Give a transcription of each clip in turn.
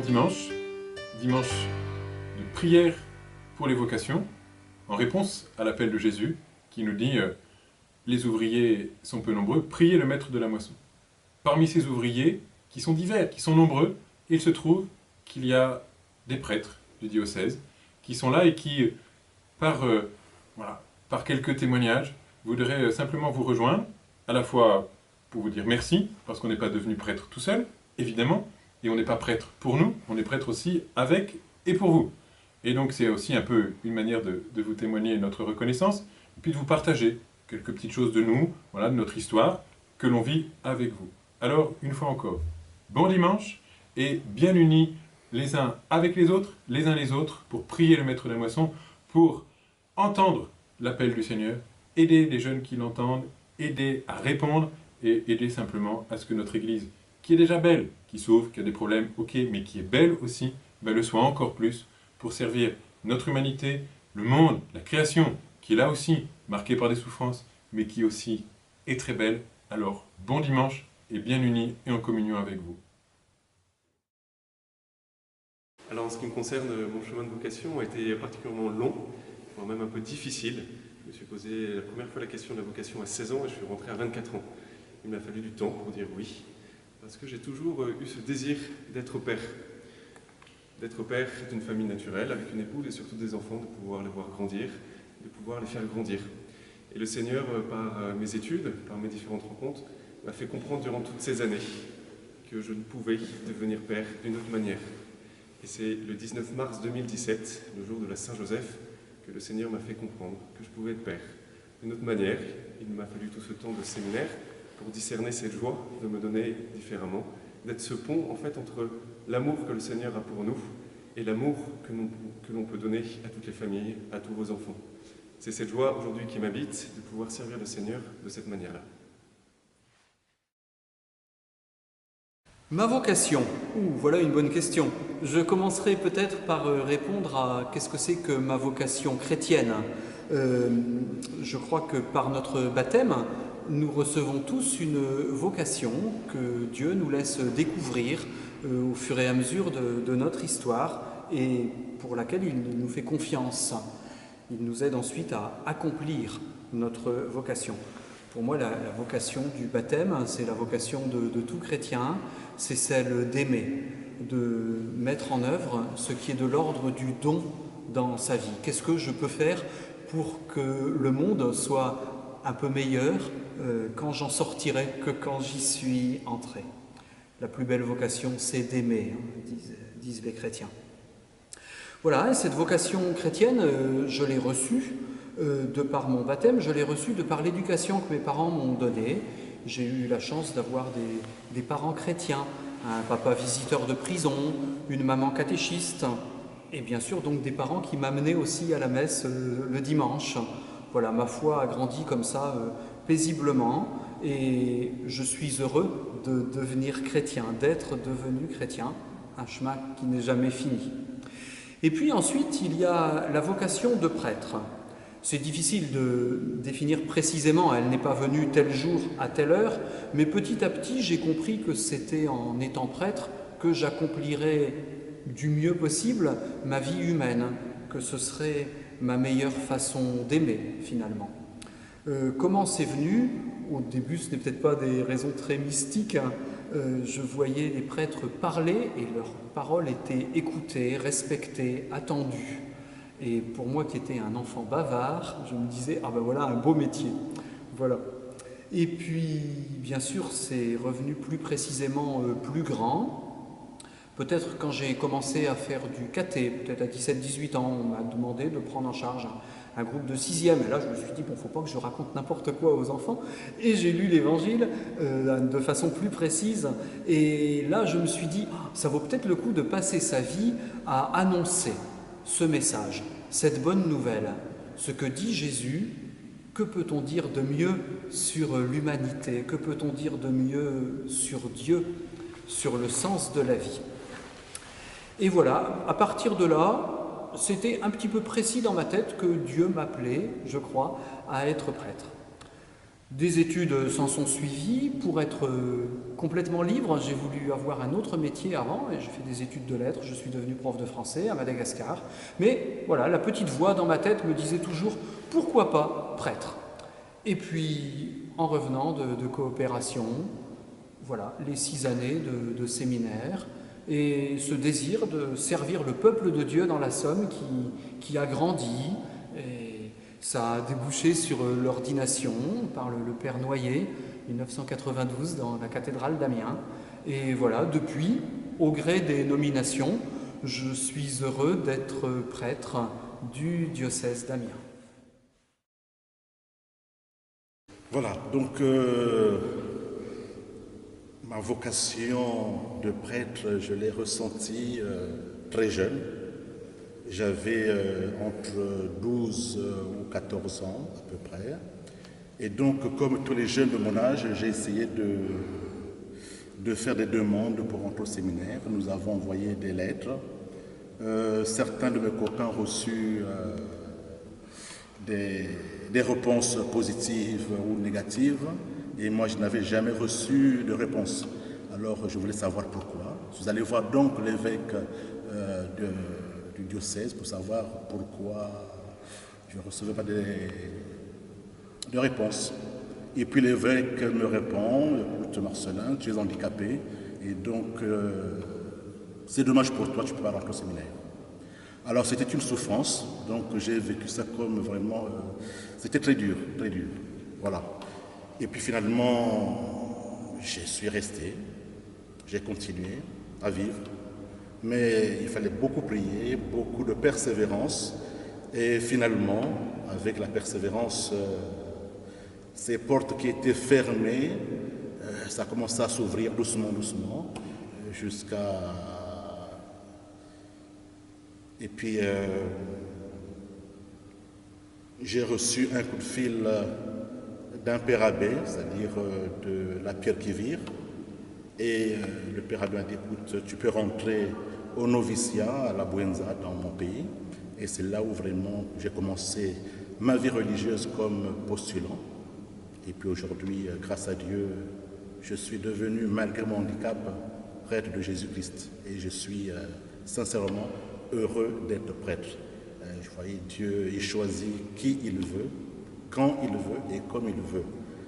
dimanche, dimanche de prière pour les vocations, en réponse à l'appel de Jésus qui nous dit les ouvriers sont peu nombreux, priez le maître de la moisson. Parmi ces ouvriers, qui sont divers, qui sont nombreux, il se trouve qu'il y a des prêtres du diocèse qui sont là et qui, par quelques témoignages, voudraient simplement vous rejoindre, à la fois pour vous dire merci, parce qu'on n'est pas devenu prêtre tout seul, évidemment, et on n'est pas prêtre pour nous, on est prêtre aussi avec et pour vous. Et donc c'est aussi un peu une manière de vous témoigner notre reconnaissance, et puis de vous partager quelques petites choses de nous, voilà, de notre histoire, que l'on vit avec vous. Alors, une fois encore, bon dimanche, et bien unis les uns avec les autres, les uns les autres, pour prier le maître de la moisson, pour entendre l'appel du Seigneur, aider les jeunes qui l'entendent, aider à répondre, et aider simplement à ce que notre Église, qui est déjà belle, qui s'ouvre, qui a des problèmes, ok, mais qui est belle aussi, le soit encore plus, pour servir notre humanité, le monde, la création, qui est là aussi, marquée par des souffrances, mais qui aussi est très belle. Alors, bon dimanche, et bien unis et en communion avec vous. Alors en ce qui me concerne, mon chemin de vocation a été particulièrement long, voire même un peu difficile. Je me suis posé la première fois la question de la vocation à 16 ans et je suis rentré à 24 ans. Il m'a fallu du temps pour dire oui, parce que j'ai toujours eu ce désir d'être père. D'être père d'une famille naturelle, avec une épouse et surtout des enfants, de pouvoir les voir grandir, de pouvoir les faire grandir. Et le Seigneur, par mes études, par mes différentes rencontres, m'a fait comprendre durant toutes ces années que je ne pouvais devenir père d'une autre manière. Et c'est le 19 mars 2017, le jour de la Saint-Joseph, que le Seigneur m'a fait comprendre que je pouvais être père. D'une autre manière, il m'a fallu tout ce temps de séminaire pour discerner cette joie de me donner différemment, d'être ce pont en fait entre l'amour que le Seigneur a pour nous et l'amour que l'on peut donner à toutes les familles, à tous vos enfants. C'est cette joie aujourd'hui qui m'habite de pouvoir servir le Seigneur de cette manière-là. Ma vocation, voilà une bonne question. Je commencerai peut-être par répondre à qu'est-ce que c'est que ma vocation chrétienne. Je crois que par notre baptême, nous recevons tous une vocation que Dieu nous laisse découvrir au fur et à mesure de notre histoire et pour laquelle il nous fait confiance. Il nous aide ensuite à accomplir notre vocation. Pour moi, la vocation du baptême, c'est la vocation de tout chrétien, c'est celle d'aimer, de mettre en œuvre ce qui est de l'ordre du don dans sa vie. Qu'est-ce que je peux faire pour que le monde soit un peu meilleur quand j'en sortirai que quand j'y suis entré? La plus belle vocation, c'est d'aimer, disent les chrétiens. Voilà, et cette vocation chrétienne, je l'ai reçue de par mon baptême, je l'ai reçue de par l'éducation que mes parents m'ont donnée. J'ai eu la chance d'avoir des parents chrétiens, un papa visiteur de prison, une maman catéchiste, et bien sûr donc des parents qui m'amenaient aussi à la messe le dimanche. Voilà, ma foi a grandi comme ça, paisiblement, et je suis heureux de devenir chrétien, d'être devenu chrétien, un chemin qui n'est jamais fini. Et puis ensuite, il y a la vocation de prêtre. C'est difficile de définir précisément, elle n'est pas venue tel jour à telle heure, mais petit à petit, j'ai compris que c'était en étant prêtre que j'accomplirais du mieux possible ma vie humaine, que ce serait ma meilleure façon d'aimer, finalement. Comment c'est venu? Au début, ce n'est peut-être pas des raisons très mystiques. Je voyais les prêtres parler et leurs paroles étaient écoutées, respectées, attendues. Et pour moi qui étais un enfant bavard, je me disais, ah ben voilà un beau métier. Voilà. Et puis, bien sûr, c'est revenu plus précisément plus grand. Peut-être quand j'ai commencé à faire du caté, peut-être à 17-18 ans, on m'a demandé de prendre en charge un groupe de 6e. Et là, je me suis dit, bon, faut pas que je raconte n'importe quoi aux enfants. Et j'ai lu l'Évangile de façon plus précise. Et là, je me suis dit, ça vaut peut-être le coup de passer sa vie à annoncer ce message, cette bonne nouvelle, ce que dit Jésus. Que peut-on dire de mieux sur l'humanité? Que peut-on dire de mieux sur Dieu, sur le sens de la vie? Et voilà, à partir de là, c'était un petit peu précis dans ma tête que Dieu m'appelait, je crois, à être prêtre. Des études s'en sont suivies. Pour être complètement libre, j'ai voulu avoir un autre métier avant et j'ai fait des études de lettres. Je suis devenu prof de français à Madagascar. Mais voilà, la petite voix dans ma tête me disait toujours « pourquoi pas prêtre ?» Et puis, en revenant de coopération, voilà, les 6 années de séminaire et ce désir de servir le peuple de Dieu dans la Somme qui a grandi. Et ça a débouché sur l'ordination par le Père Noyer, 1992, dans la cathédrale d'Amiens. Et voilà, depuis, au gré des nominations, je suis heureux d'être prêtre du diocèse d'Amiens. Voilà, donc ma vocation de prêtre, je l'ai ressentie très jeune. J'avais entre 12 ou 14 ans à peu près. Et donc, comme tous les jeunes de mon âge, j'ai essayé de faire des demandes pour entrer au séminaire. Nous avons envoyé des lettres. Certains de mes copains ont reçu des réponses positives ou négatives. Et moi, je n'avais jamais reçu de réponse. Alors, je voulais savoir pourquoi. Je suis allé voir donc l'évêque du diocèse pour savoir pourquoi je ne recevais pas de réponse. Et puis l'évêque me répond, écoute Marcelin, tu es handicapé et donc c'est dommage pour toi, tu ne peux pas rentrer au séminaire. Alors c'était une souffrance, donc j'ai vécu ça comme vraiment, c'était très dur, voilà. Et puis finalement, je suis resté, j'ai continué à vivre. Mais il fallait beaucoup prier, beaucoup de persévérance. Et finalement, avec la persévérance, ces portes qui étaient fermées, ça a commencé à s'ouvrir doucement, jusqu'à... Et puis, j'ai reçu un coup de fil d'un père abbé, c'est-à-dire de la Pierre qui vire. Et le père abbé m'a dit, écoute, tu peux rentrer au noviciat à la Bouenza, dans mon pays. Et c'est là où vraiment j'ai commencé ma vie religieuse comme postulant. Et puis aujourd'hui, grâce à Dieu, je suis devenu, malgré mon handicap, prêtre de Jésus-Christ. Et je suis sincèrement heureux d'être prêtre. Je voyais Dieu, il choisit qui il veut, quand il veut et comme il veut.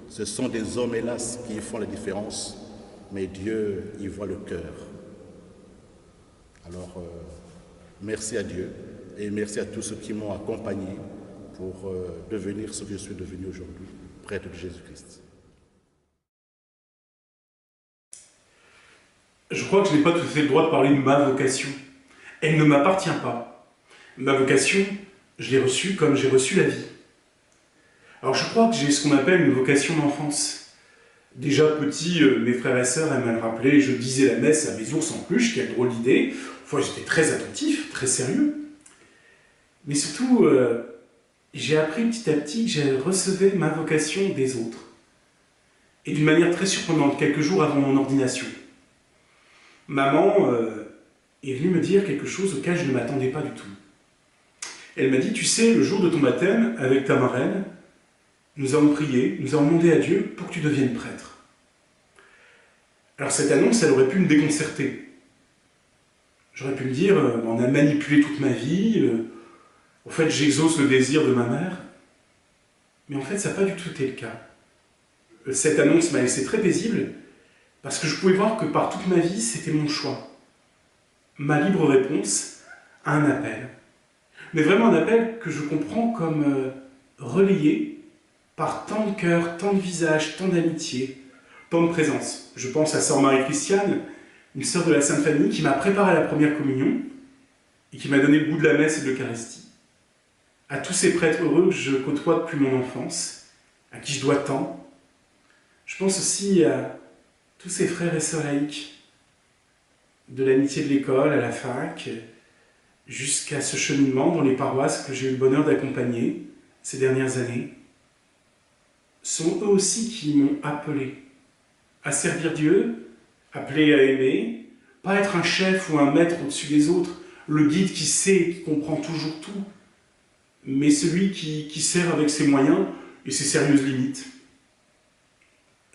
Ce sont des hommes, hélas, qui font la différence. Mais Dieu, il voit le cœur. Alors, merci à Dieu et merci à tous ceux qui m'ont accompagné pour devenir ce que je suis devenu aujourd'hui, prêtre de Jésus-Christ. Je crois que je n'ai pas tout à fait le droit de parler de ma vocation. Elle ne m'appartient pas. Ma vocation, je l'ai reçue comme j'ai reçu la vie. Alors je crois que j'ai ce qu'on appelle une vocation d'enfance. Déjà petit, mes frères et sœurs aimaient me rappeler, je disais la messe à mes ours en peluche, quelle drôle d'idée. Enfin, j'étais très attentif, très sérieux. Mais surtout, j'ai appris petit à petit que je recevais ma vocation des autres. Et d'une manière très surprenante, quelques jours avant mon ordination. Maman est venue me dire quelque chose auquel je ne m'attendais pas du tout. Elle m'a dit, tu sais, le jour de ton baptême, avec ta marraine, nous avons prié, nous avons demandé à Dieu pour que tu deviennes prêtre. Alors cette annonce, elle aurait pu me déconcerter. J'aurais pu me dire, on a manipulé toute ma vie, au fait j'exauce le désir de ma mère. Mais en fait, ça n'a pas du tout été le cas. Cette annonce m'a laissé très paisible, parce que je pouvais voir que par toute ma vie, c'était mon choix. Ma libre réponse à un appel. Mais vraiment un appel que je comprends comme relayé par tant de cœurs, tant de visages, tant d'amitié, tant de présence. Je pense à Sœur Marie-Christiane, une sœur de la Sainte Famille, qui m'a préparé à la première communion et qui m'a donné le goût de la messe et de l'Eucharistie. À tous ces prêtres heureux que je côtoie depuis mon enfance, à qui je dois tant. Je pense aussi à tous ces frères et sœurs laïcs, de l'amitié de l'école à la fac, jusqu'à ce cheminement dans les paroisses que j'ai eu le bonheur d'accompagner ces dernières années, sont eux aussi qui m'ont appelé à servir Dieu, appelé à aimer, pas être un chef ou un maître au-dessus des autres, le guide qui sait, qui comprend toujours tout, mais celui qui sert avec ses moyens et ses sérieuses limites.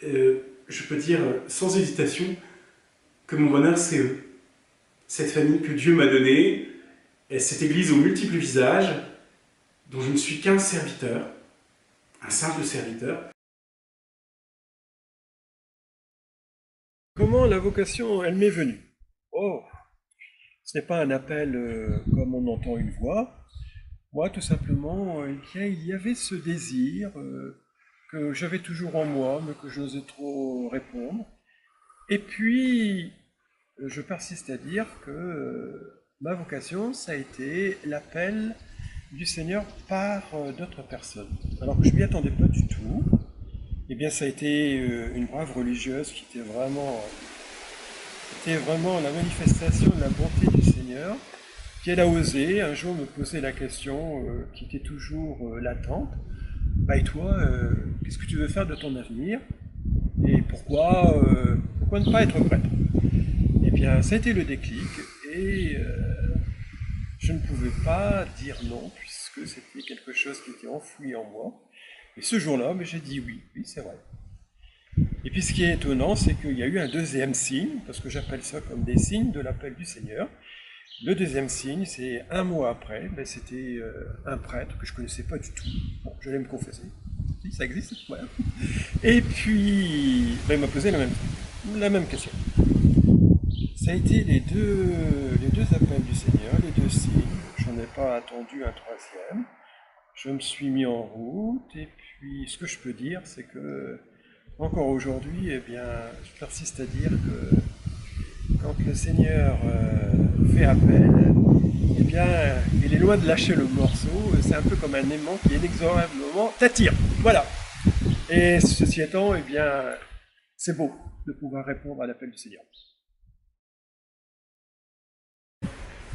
je peux dire sans hésitation que mon bonheur, c'est eux. Cette famille que Dieu m'a donnée, et cette Église aux multiples visages, dont je ne suis qu'un serviteur, un simple serviteur. Comment la vocation, elle m'est venue? Oh, ce n'est pas un appel comme on entend une voix. Moi, tout simplement, eh bien, il y avait ce désir que j'avais toujours en moi, mais que je n'osais trop répondre. Et puis, je persiste à dire que ma vocation, ça a été l'appel du Seigneur par d'autres personnes. Alors que je m'y attendais pas du tout. Eh bien, ça a été une brave religieuse qui était vraiment la manifestation de la bonté du Seigneur. Puis elle a osé un jour me poser la question qui était toujours latente. Bah et toi, qu'est-ce que tu veux faire de ton avenir? Et pourquoi ne pas être prêtre? Eh bien, ça a été le déclic et je ne pouvais pas dire non puisque c'était quelque chose qui était enfoui en moi. Et ce jour-là, j'ai dit oui, c'est vrai. Et puis ce qui est étonnant, c'est qu'il y a eu un deuxième signe, parce que j'appelle ça comme des signes de l'appel du Seigneur. Le deuxième signe, c'est un mois après, c'était un prêtre que je ne connaissais pas du tout. Bon, j'allais me confesser. Si, ça existe, voilà. Et puis, il m'a posé la même question. Ça a été les deux appels du Seigneur, les deux signes. Je n'en ai pas attendu un troisième. Je me suis mis en route, et puis ce que je peux dire, c'est que encore aujourd'hui, eh bien, je persiste à dire que quand le Seigneur fait appel, eh bien, il est loin de lâcher le morceau. C'est un peu comme un aimant qui inexorablement t'attire. Voilà. Et ceci étant, eh bien, c'est beau de pouvoir répondre à l'appel du Seigneur.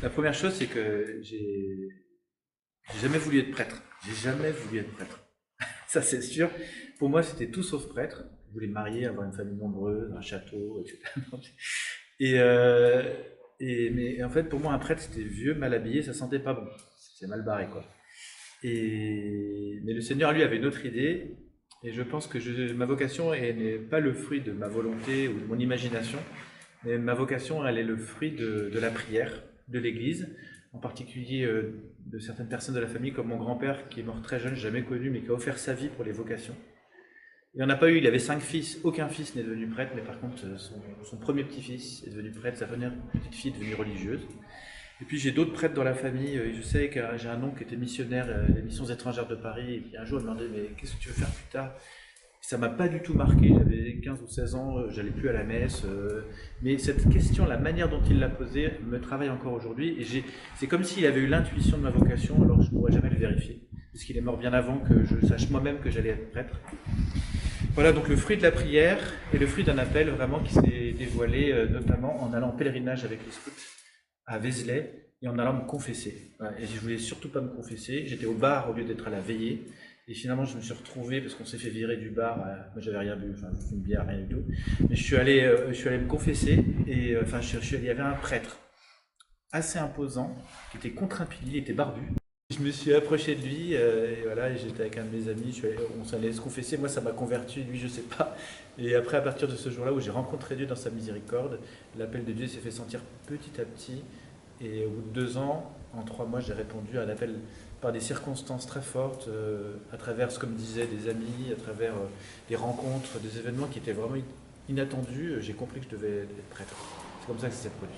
La première chose, c'est que j'ai jamais voulu être prêtre. J'ai jamais voulu être prêtre. Ça, c'est sûr. Pour moi, c'était tout sauf prêtre. Je voulais me marier, avoir une famille nombreuse, un château, etc. Mais en fait, pour moi, un prêtre, c'était vieux, mal habillé, ça sentait pas bon. C'était mal barré, quoi. Mais le Seigneur, lui, avait une autre idée. Et je pense que ma vocation n'est pas le fruit de ma volonté ou de mon imagination. Mais ma vocation, elle est le fruit de la prière, de l'Église, en particulier de certaines personnes de la famille, comme mon grand-père, qui est mort très jeune, jamais connu, mais qui a offert sa vie pour les vocations. Il n'en a pas eu, il avait 5 fils, aucun fils n'est devenu prêtre, mais par contre, son premier petit-fils est devenu prêtre, sa première petite-fille est devenue religieuse. Et puis j'ai d'autres prêtres dans la famille, je sais que j'ai un oncle qui était missionnaire des missions étrangères de Paris, et puis un jour il m'a demandé « mais qu'est-ce que tu veux faire plus tard ?» Ça m'a pas du tout marqué, j'avais 15 ou 16 ans, j'allais plus à la messe, mais cette question, la manière dont il l'a posée, me travaille encore aujourd'hui, et c'est comme s'il avait eu l'intuition de ma vocation, alors je ne pourrais jamais le vérifier, parce qu'il est mort bien avant que je sache moi-même que j'allais être prêtre. Voilà donc le fruit de la prière, et le fruit d'un appel vraiment qui s'est dévoilé, notamment en allant en pèlerinage avec les scouts à Vézelay, et en allant me confesser. Voilà. Et je voulais surtout pas me confesser, j'étais au bar au lieu d'être à la veillée, et finalement, je me suis retrouvé, parce qu'on s'est fait virer du bar, moi j'avais rien bu, enfin une bière, rien du tout, mais je suis allé me confesser, et il y avait un prêtre assez imposant, qui était contre un pilier, il était barbu. Je me suis approché de lui, et voilà, et j'étais avec un de mes amis, on s'allait se confesser, moi ça m'a converti, lui je sais pas. Et après, à partir de ce jour-là où j'ai rencontré Dieu dans sa miséricorde, l'appel de Dieu s'est fait sentir petit à petit, et au bout de 2 ans, en 3 mois, j'ai répondu à l'appel par des circonstances très fortes, à travers, comme disaient des amis, à travers des rencontres, des événements qui étaient vraiment inattendus. J'ai compris que je devais être prêtre. C'est comme ça que ça s'est produit.